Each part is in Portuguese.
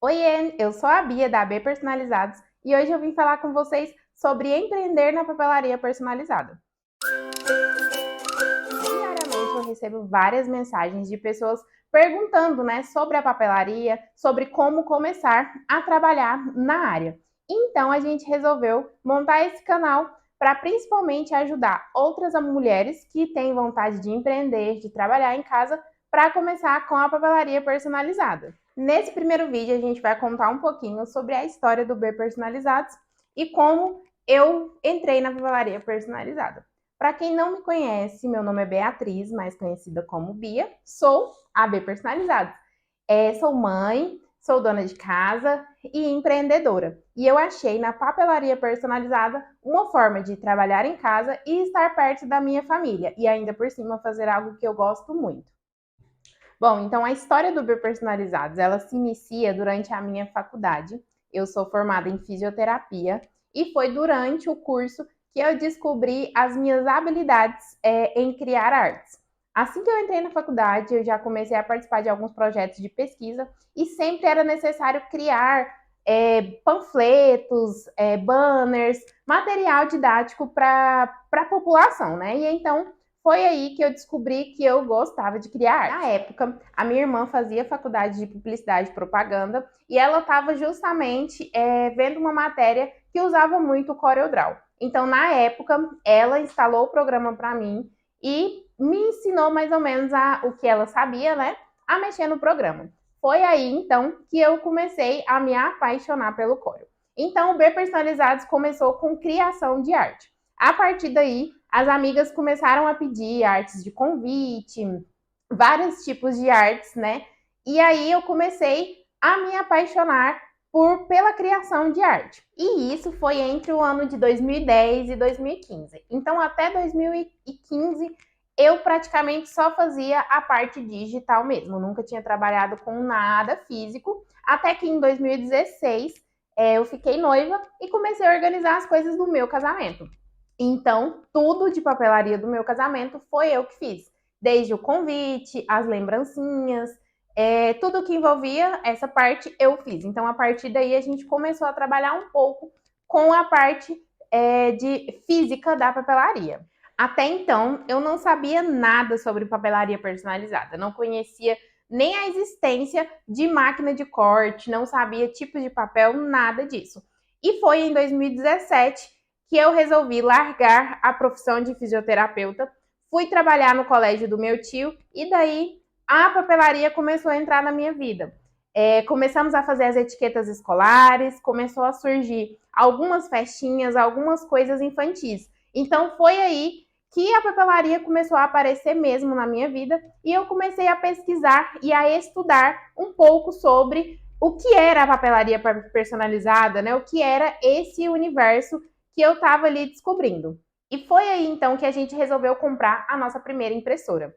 Oiê, eu sou a Bia da B Personalizados e hoje eu vim falar com vocês sobre empreender na papelaria personalizada. Diariamente eu recebo várias mensagens de pessoas perguntando, sobre a papelaria, sobre como começar a trabalhar na área. Então a gente resolveu montar esse canal para principalmente ajudar outras mulheres que têm vontade de empreender, de trabalhar em casa, para começar com a papelaria personalizada. Nesse primeiro vídeo a gente vai contar um pouquinho sobre a história do B Personalizados e como eu entrei na papelaria personalizada. Para quem não me conhece, meu nome é Beatriz, mais conhecida como Bia, sou a B Personalizados. Sou mãe, sou dona de casa e empreendedora. E eu achei na papelaria personalizada uma forma de trabalhar em casa e estar perto da minha família. E ainda por cima fazer algo que eu gosto muito. Bom, então a história do Biopersonalizados, ela se inicia durante a minha faculdade. Eu sou formada em fisioterapia e foi durante o curso que eu descobri as minhas habilidades em criar artes. Assim que eu entrei na faculdade, eu já comecei a participar de alguns projetos de pesquisa e sempre era necessário criar panfletos, banners, material didático para a população, né? E então foi aí que eu descobri que eu gostava de criar arte. Na época, a minha irmã fazia faculdade de publicidade e propaganda e ela estava justamente vendo uma matéria que usava muito o CorelDRAW. Então, na época, ela instalou o programa para mim e me ensinou mais ou menos o que ela sabia, né? A mexer no programa. Foi aí, então, que eu comecei a me apaixonar pelo Corel. Então, o B Personalizados começou com criação de arte. A partir daí, as amigas começaram a pedir artes de convite, vários tipos de artes, né? E aí eu comecei a me apaixonar pela criação de arte. E isso foi entre o ano de 2010 e 2015. Então, até 2015, eu praticamente só fazia a parte digital mesmo. Nunca tinha trabalhado com nada físico. Até que em 2016, eu fiquei noiva e comecei a organizar as coisas do meu casamento. Então, tudo de papelaria do meu casamento foi eu que fiz. Desde o convite, as lembrancinhas, tudo que envolvia essa parte eu fiz. Então, a partir daí, a gente começou a trabalhar um pouco com a parte de física da papelaria. Até então, eu não sabia nada sobre papelaria personalizada. Não conhecia nem a existência de máquina de corte, não sabia tipo de papel, nada disso. E foi em 2017 que eu resolvi largar a profissão de fisioterapeuta, fui trabalhar no colégio do meu tio e daí a papelaria começou a entrar na minha vida. Começamos a fazer as etiquetas escolares, começou a surgir algumas festinhas, algumas coisas infantis. Então foi aí que a papelaria começou a aparecer mesmo na minha vida e eu comecei a pesquisar e a estudar um pouco sobre o que era a papelaria personalizada, né? O que era esse universo que eu estava ali descobrindo. E foi aí então que a gente resolveu comprar a nossa primeira impressora.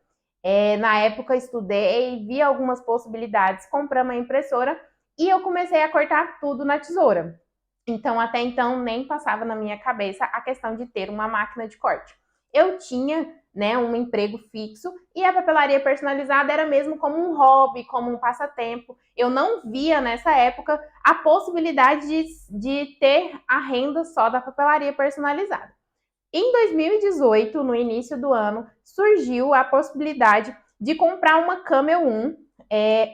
Na época estudei, vi algumas possibilidades, compramos a impressora e eu comecei a cortar tudo na tesoura. Então, até então, nem passava na minha cabeça a questão de ter uma máquina de corte. Eu tinha, né, um emprego fixo e a papelaria personalizada era mesmo como um hobby, como um passatempo. Eu não via nessa época a possibilidade de ter a renda só da papelaria personalizada. Em 2018, no início do ano, surgiu a possibilidade de comprar uma Camel 1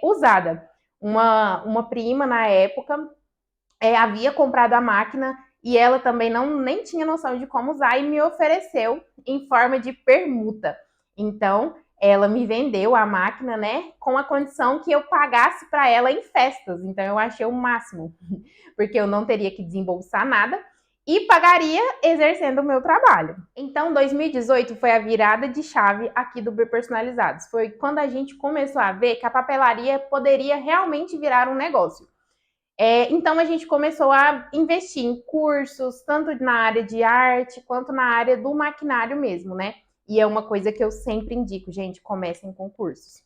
usada. Uma prima, na época, havia comprado a máquina e ela também nem tinha noção de como usar e me ofereceu em forma de permuta. Então, ela me vendeu a máquina, né, com a condição que eu pagasse para ela em festas. Então, eu achei o máximo, porque eu não teria que desembolsar nada e pagaria exercendo o meu trabalho. Então, 2018 foi a virada de chave aqui do B Personalizados. Foi quando a gente começou a ver que a papelaria poderia realmente virar um negócio. Então, a gente começou a investir em cursos, tanto na área de arte, quanto na área do maquinário mesmo, né? E é uma coisa que eu sempre indico, gente, comecem com cursos.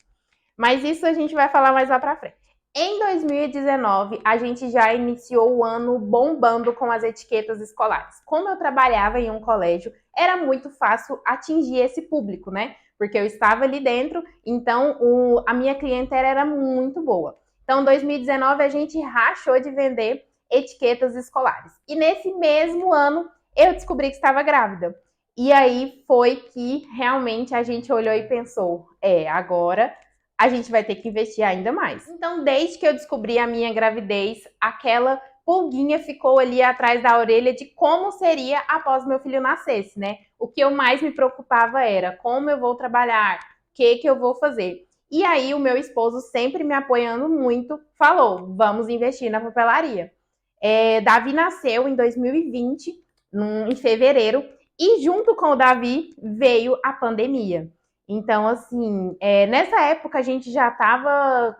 Mas isso a gente vai falar mais lá pra frente. Em 2019, a gente já iniciou o ano bombando com as etiquetas escolares. Como eu trabalhava em um colégio, era muito fácil atingir esse público, né? Porque eu estava ali dentro, então a minha clientela era muito boa. Então, em 2019, a gente rachou de vender etiquetas escolares. E nesse mesmo ano, eu descobri que estava grávida. E aí foi que realmente a gente olhou e pensou: agora a gente vai ter que investir ainda mais. Então, desde que eu descobri a minha gravidez, aquela pulguinha ficou ali atrás da orelha de como seria após meu filho nascesse, né? O que eu mais me preocupava era como eu vou trabalhar, o que eu vou fazer. E aí o meu esposo, sempre me apoiando muito, falou: vamos investir na papelaria. Davi nasceu em 2020, em fevereiro, e junto com o Davi veio a pandemia. Então, assim, nessa época a gente já estava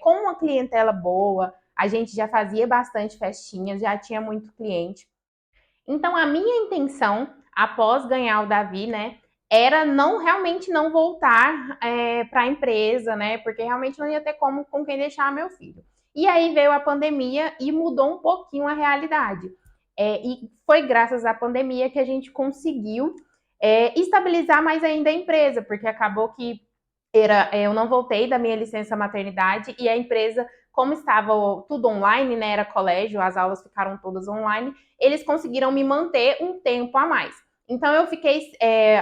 com uma clientela boa, a gente já fazia bastante festinhas, já tinha muito cliente. Então, a minha intenção, após ganhar o Davi, né, era realmente não voltar para a empresa, né, porque realmente não ia ter como com quem deixar meu filho. E aí veio a pandemia e mudou um pouquinho a realidade. E foi graças à pandemia que a gente conseguiu estabilizar mais ainda a empresa, porque acabou que eu não voltei da minha licença maternidade e a empresa, como estava tudo online, né, era colégio, as aulas ficaram todas online, eles conseguiram me manter um tempo a mais. Então eu fiquei,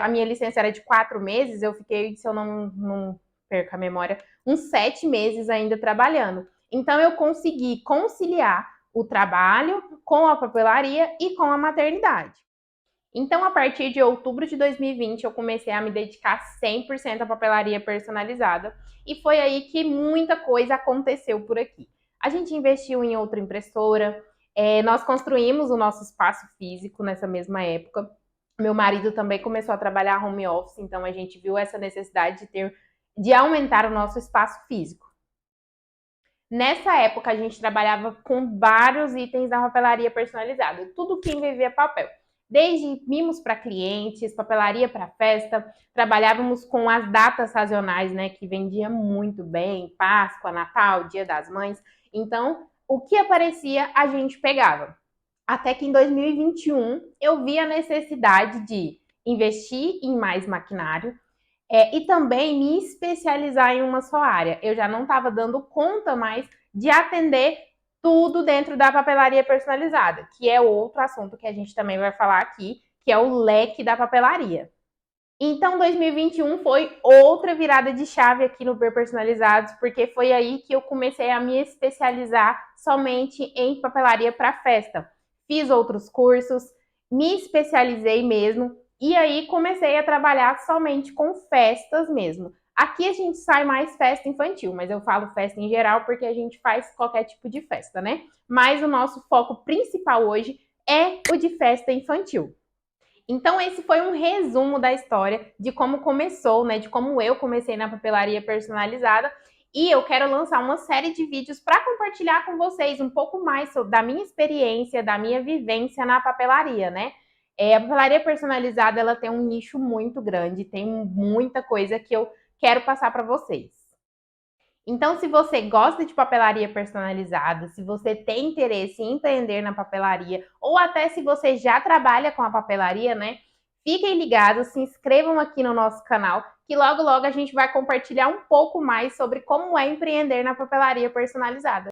a minha licença era de 4 meses, eu fiquei, se eu não perco a memória, uns 7 meses ainda trabalhando. Então eu consegui conciliar o trabalho com a papelaria e com a maternidade. Então, a partir de outubro de 2020, eu comecei a me dedicar 100% à papelaria personalizada e foi aí que muita coisa aconteceu por aqui. A gente investiu em outra impressora, nós construímos o nosso espaço físico nessa mesma época. Meu marido também começou a trabalhar home office, então a gente viu essa necessidade de aumentar o nosso espaço físico. Nessa época, a gente trabalhava com vários itens da papelaria personalizada, tudo que envolvia papel. Desde mimos para clientes, papelaria para festa, trabalhávamos com as datas sazonais, né, que vendia muito bem, Páscoa, Natal, Dia das Mães. Então, o que aparecia, a gente pegava. Até que em 2021, eu vi a necessidade de investir em mais maquinário, e também me especializar em uma só área. Eu já não estava dando conta mais de atender tudo dentro da papelaria personalizada, que é outro assunto que a gente também vai falar aqui, que é o leque da papelaria. Então, 2021 foi outra virada de chave aqui no Ber Personalizados, porque foi aí que eu comecei a me especializar somente em papelaria para festa. Fiz outros cursos, me especializei mesmo, e aí comecei a trabalhar somente com festas mesmo. Aqui a gente sai mais festa infantil, mas eu falo festa em geral porque a gente faz qualquer tipo de festa, né? Mas o nosso foco principal hoje é o de festa infantil. Então, esse foi um resumo da história de como começou, né? De como eu comecei na papelaria personalizada. E eu quero lançar uma série de vídeos para compartilhar com vocês um pouco mais da minha experiência, da minha vivência na papelaria, né? A papelaria personalizada, ela tem um nicho muito grande, tem muita coisa que eu quero passar para vocês. Então, se você gosta de papelaria personalizada, se você tem interesse em empreender na papelaria, ou até se você já trabalha com a papelaria, né? Fiquem ligados, se inscrevam aqui no nosso canal, que logo logo a gente vai compartilhar um pouco mais sobre como é empreender na papelaria personalizada.